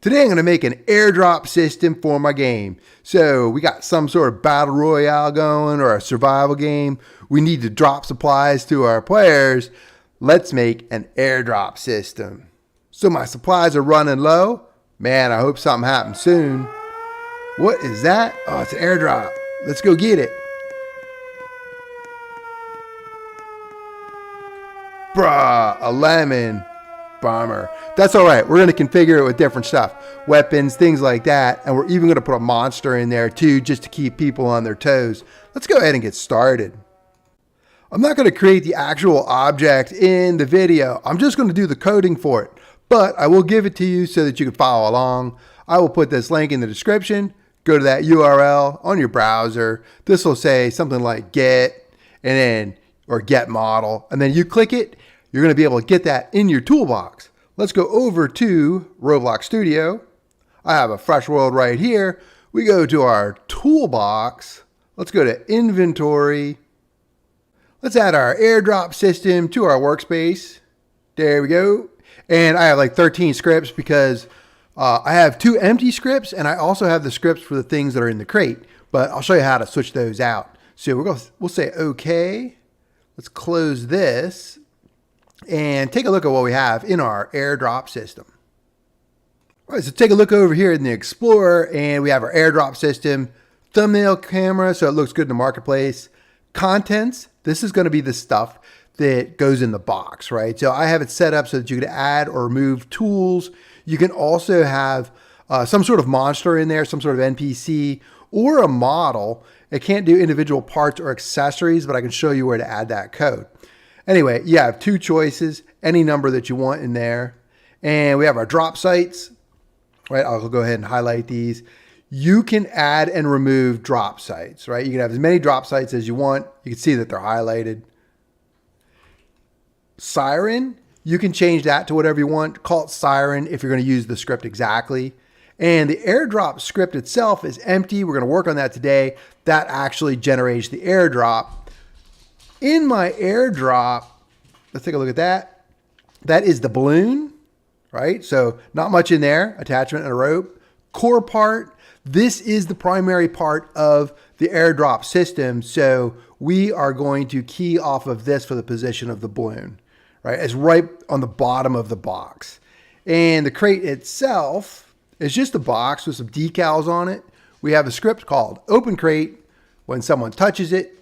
Today I'm going to make an airdrop system for my game. So we got some sort of battle royale going or a survival game. We need to drop supplies to our players. Let's make an airdrop system. So my supplies are running low. Man, I hope something happens soon. What is that? Oh, it's an airdrop. Let's go get it. Bruh, a lemon. Bummer. That's all right. We're going to configure it with different stuff. Weapons, things like that. And we're even going to put a monster in there too, just to keep people on their toes. Let's go ahead and get started. I'm not going to create the actual object in the video. I'm just going to do the coding for it. But I will give it to you so that you can follow along. I will put this link in the description. Go to that URL on your browser. This will say something like get and then or get model. And then you click it. You're going to be able to get that in your toolbox. Let's go over to Roblox Studio. I have a fresh world right here. We go to our toolbox. Let's go to inventory. Let's add our airdrop system to our workspace. There we go. And I have like 13 scripts because I have 2 empty scripts and I also have the scripts for the things that are in the crate. But I'll show you how to switch those out. So we'll say okay. Let's close this. And take a look at what we have in our airdrop system. All right, so take a look over here in the Explorer, and we have our airdrop system, thumbnail camera, so it looks good in the marketplace. Contents, this is going to be the stuff that goes in the box, right? So I have it set up so that you can add or remove tools. You can also have some sort of monster in there, some sort of NPC, or a model. It can't do individual parts or accessories, but I can show you where to add that code. Anyway, you have 2 choices, any number that you want in there. And we have our drop sites, right? I'll go ahead and highlight these. You can add and remove drop sites, right? You can have as many drop sites as you want. You can see that they're highlighted. Siren, you can change that to whatever you want. Call it Siren if you're going to use the script exactly. And the airdrop script itself is empty. We're going to work on that today. That actually generates the airdrop. In my airdrop, let's take a look at that. That is the balloon, right? So not much in there, attachment and a rope. Core part, this is the primary part of the airdrop system. So we are going to key off of this for the position of the balloon, right? It's right on the bottom of the box. And the crate itself is just a box with some decals on it. We have a script called open crate. When someone touches it,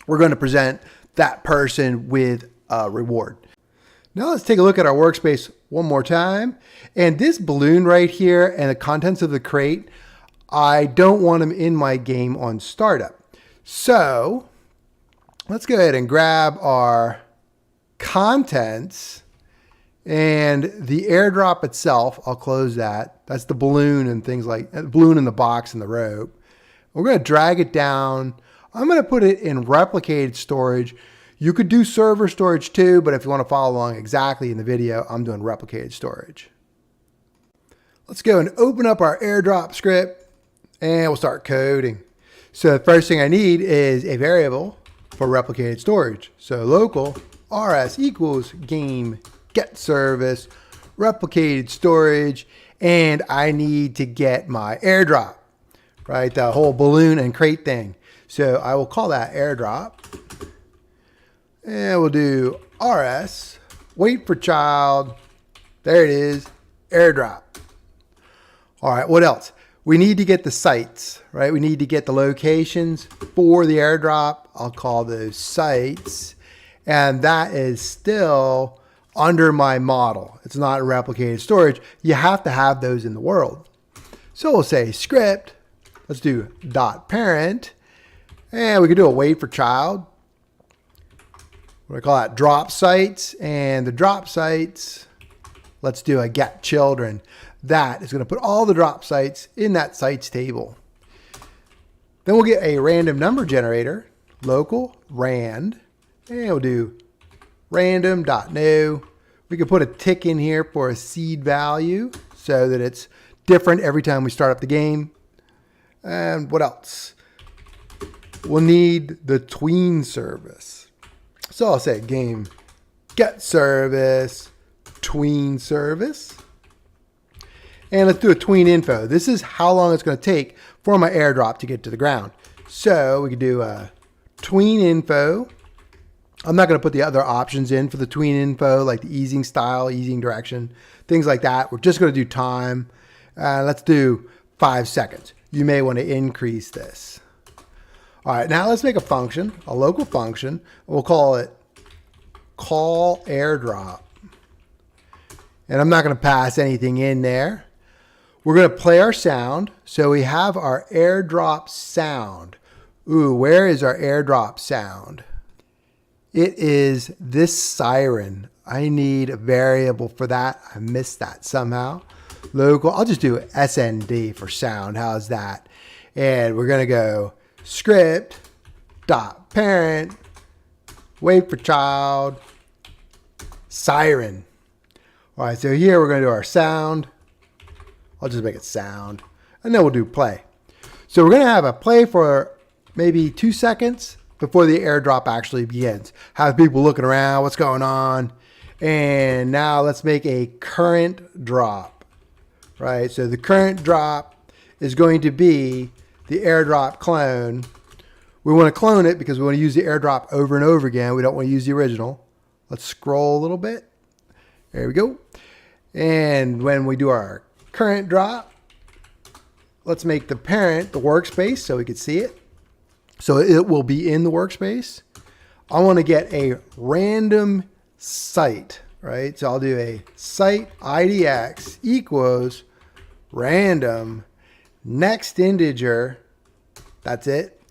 we're going to present that person with a reward. Now let's take a look at our workspace one more time. And this balloon right here and the contents of the crate, I don't want them in my game on startup. So let's go ahead and grab our contents and the airdrop itself. I'll close that. That's the balloon and things like the balloon in the box and the rope. We're going to drag it down. I'm going to put it in replicated storage. You could do server storage too, but if you want to follow along exactly in the video, I'm doing replicated storage. Let's go and open up our airdrop script and we'll start coding. So the first thing I need is a variable for replicated storage. So local rs equals game get service replicated storage, and I need to get my airdrop, right? The whole balloon and crate thing. So I will call that airdrop and we'll do rs, wait for child. There it is, airdrop. All right, what else? We need to get the sites, right? We need to get the locations for the airdrop. I'll call those sites. And that is still under my model. It's not replicated storage. You have to have those in the world. So we'll say script. Let's do dot parent. And we can do a wait for child. We're going to call that drop sites. And the drop sites, let's do a get children. That is going to put all the drop sites in that sites table. Then we'll get a random number generator, local rand, and we'll do random.new. We can put a tick in here for a seed value so that it's different every time we start up the game. And what else? We'll need the tween service. So I'll say game get service, tween service. And let's do a tween info. This is how long it's going to take for my airdrop to get to the ground. So we could do a tween info. I'm not going to put the other options in for the tween info, like the easing style, easing direction, things like that. We're just going to do time. Let's do 5 seconds. You may want to increase this. All right, now let's make a function, a local function. We'll call it call airdrop. And I'm not going to pass anything in there. We're going to play our sound. So we have our airdrop sound. Ooh, where is our airdrop sound? It is this siren. I need a variable for that. I missed that somehow. Local, I'll just do SND for sound. How's that? And we're going to go script dot parent, wait for child, siren. All right, so here we're going to do our sound. I'll just make it sound. And then we'll do play. So we're going to have a play for maybe 2 seconds before the airdrop actually begins. Have people looking around, what's going on. And now let's make a current drop, right? So the current drop is going to be the airdrop clone. We want to clone it because we want to use the airdrop over and over again. We don't want to use the original. Let's scroll a little bit. There we go. And when we do our current drop, let's make the parent the workspace so we can see it. So it will be in the workspace. I want to get a random site, right? So I'll do a site IDX equals random next integer. That's it.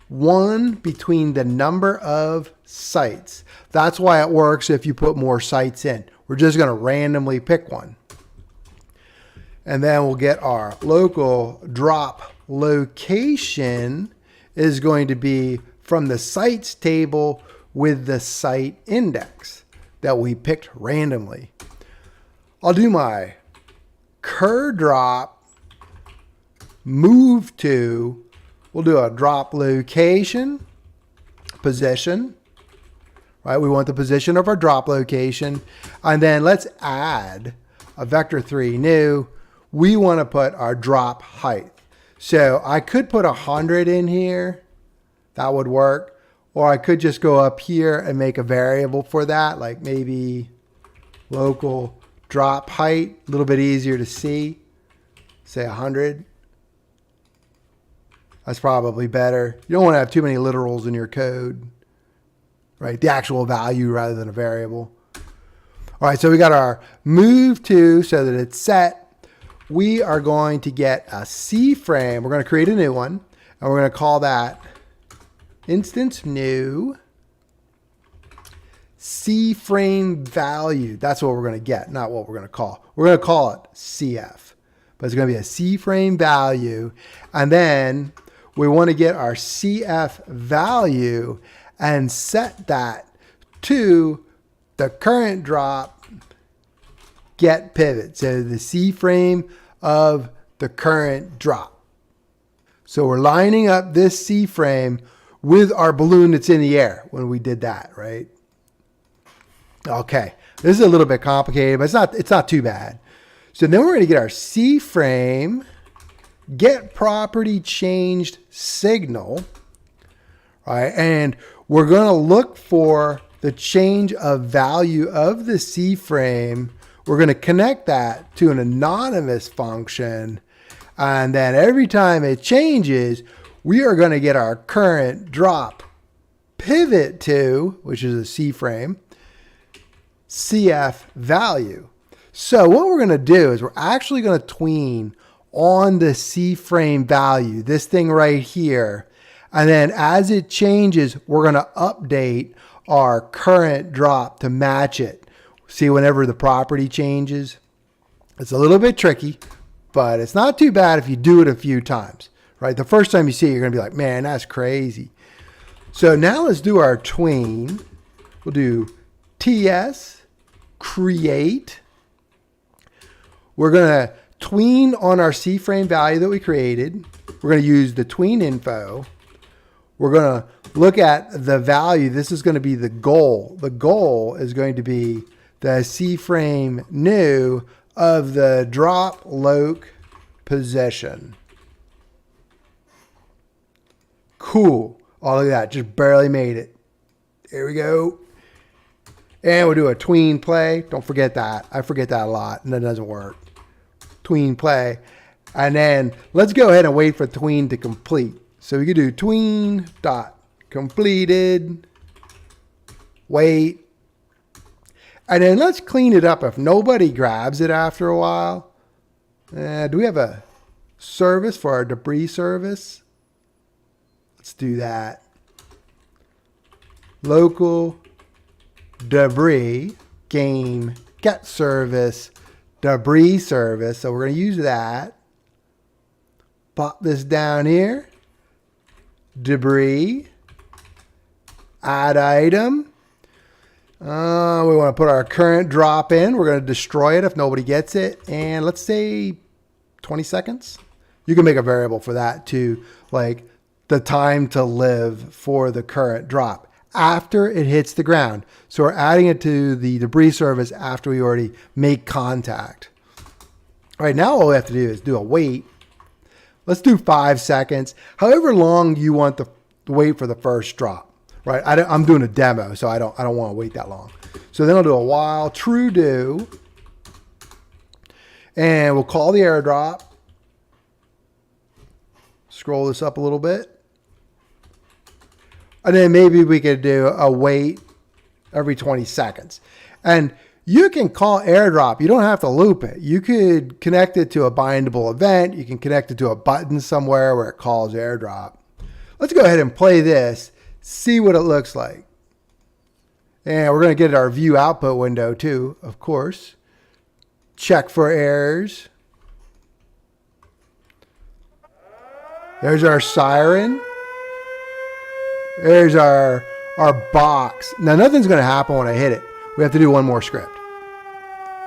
1 between the number of sites. That's why it works if you put more sites in. We're just going to randomly pick one. And then we'll get our local drop location is going to be from the sites table with the site index that we picked randomly. I'll do my cur drop move to, we'll do a drop location position, right? We want the position of our drop location. And then let's add a vector3 new. We want to put our drop height. So I could put 100 in here. That would work. Or I could just go up here and make a variable for that, like maybe local drop height, a little bit easier to see. Say 100. That's probably better. You don't want to have too many literals in your code, right? The actual value rather than a variable. All right, so we got our move to so that it's set. We are going to get a C frame. We're going to create a new one, and we're going to call that instance new C frame value. That's what we're going to get, not what we're going to call. We're going to call it CF, but it's going to be a C frame value. And then we want to get our CF value and set that to the current drop get pivot. So the C frame of the current drop. So we're lining up this C frame with our balloon that's in the air when we did that, right? Okay, this is a little bit complicated, but it's not too bad. So then we're going to get our C frame get property changed signal, right? And we're going to look for the change of value of the C frame. We're going to connect that to an anonymous function. And then every time it changes, we are going to get our current drop pivot to, which is a C frame, CF value. So what we're going to do is we're actually going to tween on the C frame value, this thing right here. And then as it changes, we're going to update our current drop to match it. See, whenever the property changes, it's a little bit tricky, but it's not too bad if you do it a few times, right? The first time you see it, you're going to be like, man, that's crazy. So now let's do our tween. We'll do TS create. We're going to tween on our C frame value that we created. We're going to use the tween info. We're going to look at the value. This is going to be the goal. The goal is going to be the C frame new of the drop loc position. Cool. Oh, look at that. Just barely made it. There we go. And we'll do a tween play. Don't forget that. I forget that a lot, and that doesn't work. Tween play. And then let's go ahead and wait for tween to complete. So we could do tween dot completed. Wait. And then let's clean it up. If nobody grabs it after a while. Do we have a service for our debris service? Let's do that. Local debris game get service debris service. So we're going to use that. Pop this down here. Debris. Add item. We want to put our current drop in. We're going to destroy it if nobody gets it. And let's say 20 seconds. You can make a variable for that too. Like the time to live for the current drop after it hits the ground. So we're adding it to the debris service after we already make contact. All right, now all we have to do is do a wait. Let's do 5 seconds. However long you want the wait for the first drop. Right, I'm doing a demo, so I don't want to wait that long. So then I'll do a while true do, and we'll call the airdrop. Scroll this up a little bit, and then maybe we could do a wait every 20 seconds. And you can call airdrop. You don't have to loop it. You could connect it to a bindable event. You can connect it to a button somewhere where it calls airdrop. Let's go ahead and play this. See what it looks like. And we're going to get our view output window too, of course. Check for errors. There's our siren. There's our box. Now nothing's going to happen when I hit it. We have to do one more script.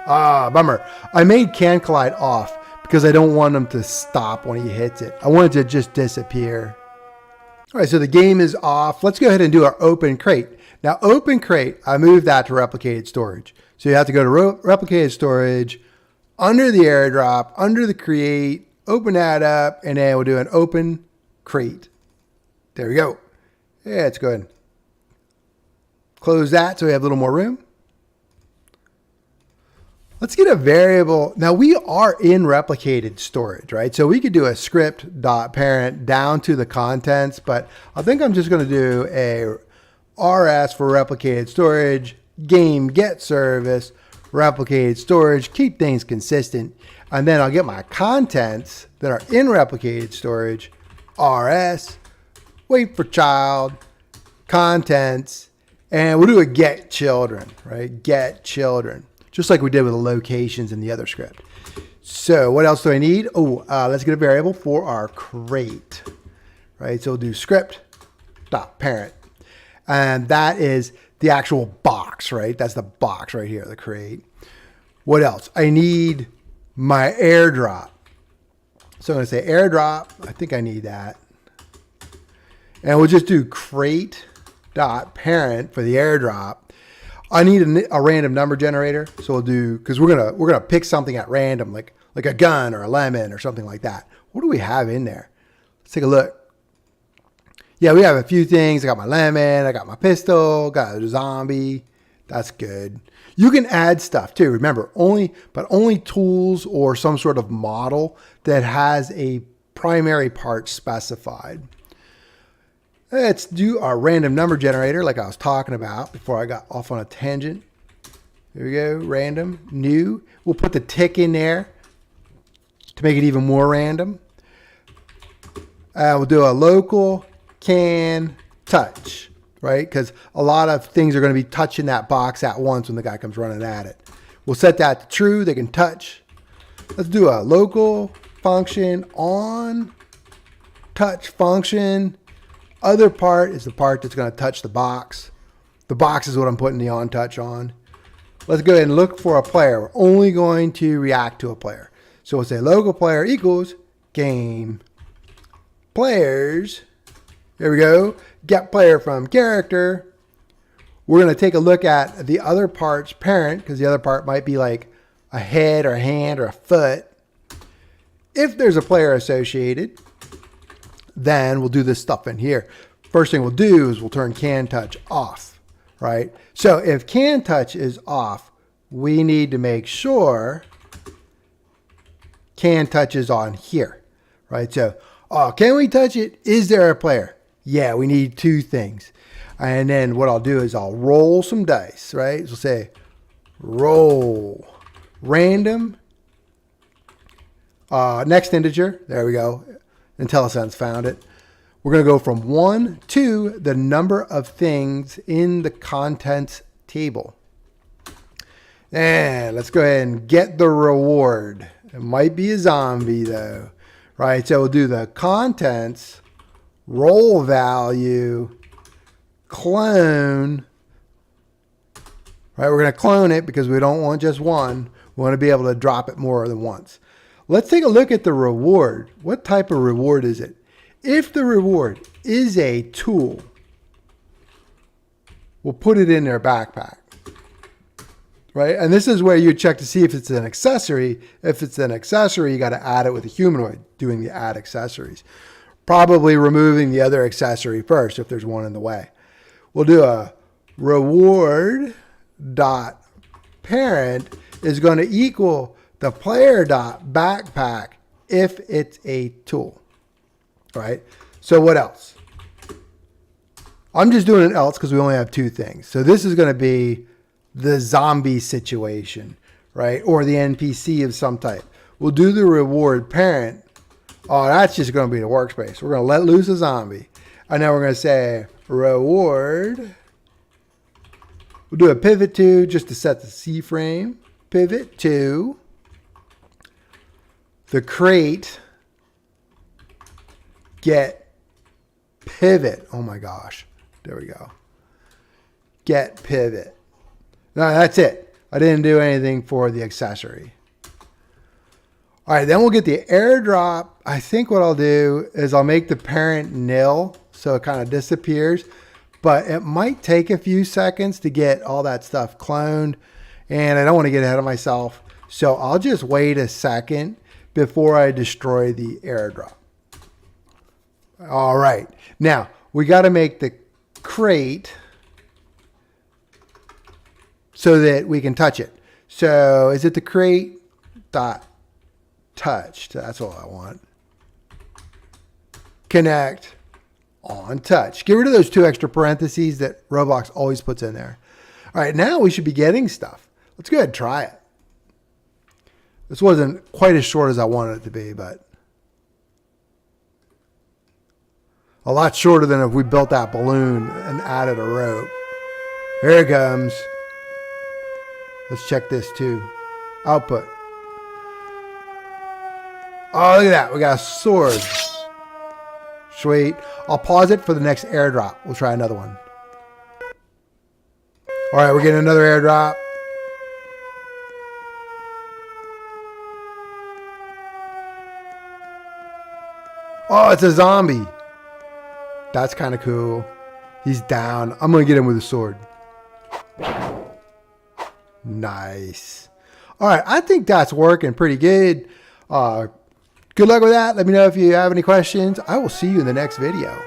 Bummer. I made Can Collide off because I don't want him to stop when he hits it. I want it to just disappear. All right, so the game is off. Let's go ahead and do our open crate. Now, open crate, I moved that to replicated storage. So you have to go to replicated storage, under the airdrop, under the create, open that up, and then we'll do an open crate. There we go. Yeah, let's go ahead and close that so we have a little more room. Let's get a variable. Now we are in replicated storage, right? So we could do a script.parent down to the contents, but I think I'm just going to do a RS for replicated storage, game get service, replicated storage, keep things consistent. And then I'll get my contents that are in replicated storage, RS, wait for child, contents, and we'll do a get children, right? Get children. Just like we did with the locations in the other script. So what else do I need? Let's get a variable for our crate, right? So we'll do script.parent. And that is the actual box, right? That's the box right here, the crate. What else? I need my airdrop. So I'm going to say airdrop. I think I need that. And we'll just do crate.parent for the airdrop. I need a random number generator, so we'll do, because we're gonna pick something at random, like a gun or a lemon or something like that. What do we have in there? Let's take a look. Yeah, we have a few things. I got my lemon, I got my pistol, got a zombie. That's good. You can add stuff too. Remember, only tools or some sort of model that has a primary part specified. Let's do our random number generator like I was talking about before I got off on a tangent. There we go, random, new. We'll put the tick in there to make it even more random. We'll do a local can touch, right? Because a lot of things are going to be touching that box at once when the guy comes running at it. We'll set that to true, they can touch. Let's do a local function on touch function. Other part is the part that's going to touch the box. The box is what I'm putting the on touch on. Let's go ahead and look for a player. We're only going to react to a player. So we'll say local player equals game players. There we go. Get player from character. We're going to take a look at the other part's parent, because the other part might be like a head or a hand or a foot. If there's a player associated, then we'll do this stuff in here. First thing we'll do is we'll turn can touch off, right? So if can touch is off, we need to make sure can touch is on here, right? So, can we touch it? Is there a player? Yeah, we need two things. And then what I'll do is I'll roll some dice, right? So we'll say roll random next integer. There we go. IntelliSense found it. We're going to go from 1 to the number of things in the contents table. And let's go ahead and get the reward. It might be a zombie though, right? So we'll do the contents, roll value, clone, right? We're going to clone it because we don't want just one. We want to be able to drop it more than once. Let's take a look at the reward. What type of reward is it? If the reward is a tool, we'll put it in their backpack, right? And this is where you check to see if it's an accessory. If it's an accessory, you got to add it with a humanoid, doing the add accessories. Probably removing the other accessory first if there's one in the way. We'll do a reward dot parent is going to equal the player dot backpack if it's a tool, right? So what else? I'm just doing an else because we only have two things. So this is going to be the zombie situation, right? Or the NPC of some type. We'll do the reward parent. Oh, that's just going to be the workspace. We're going to let loose a zombie. And then we're going to say reward. We'll do a pivot to just to set the C frame. Pivot to the crate get pivot. Oh my gosh. There we go. Get pivot. No, that's it. I didn't do anything for the accessory. All right, then we'll get the airdrop. I think what I'll do is I'll make the parent nil so it kind of disappears, but it might take a few seconds to get all that stuff cloned, and I don't want to get ahead of myself. So I'll just wait a second before I destroy the airdrop. All right, now we got to make the crate so that we can touch it. So is it the crate dot touched? That's all I want. Connect on touch. Get rid of those two extra parentheses that Roblox always puts in there. All right, now we should be getting stuff. Let's go ahead and try it. This wasn't quite as short as I wanted it to be, but a lot shorter than if we built that balloon and added a rope. Here it comes. Let's check this too. Output. Oh, look at that. We got a sword. Sweet. I'll pause it for the next airdrop. We'll try another one. All right, we're getting another airdrop. Oh, it's a zombie. That's kind of cool. He's down. I'm going to get him with a sword. Nice. All right, I think that's working pretty good. Good luck with that. Let me know if you have any questions. I will see you in the next video.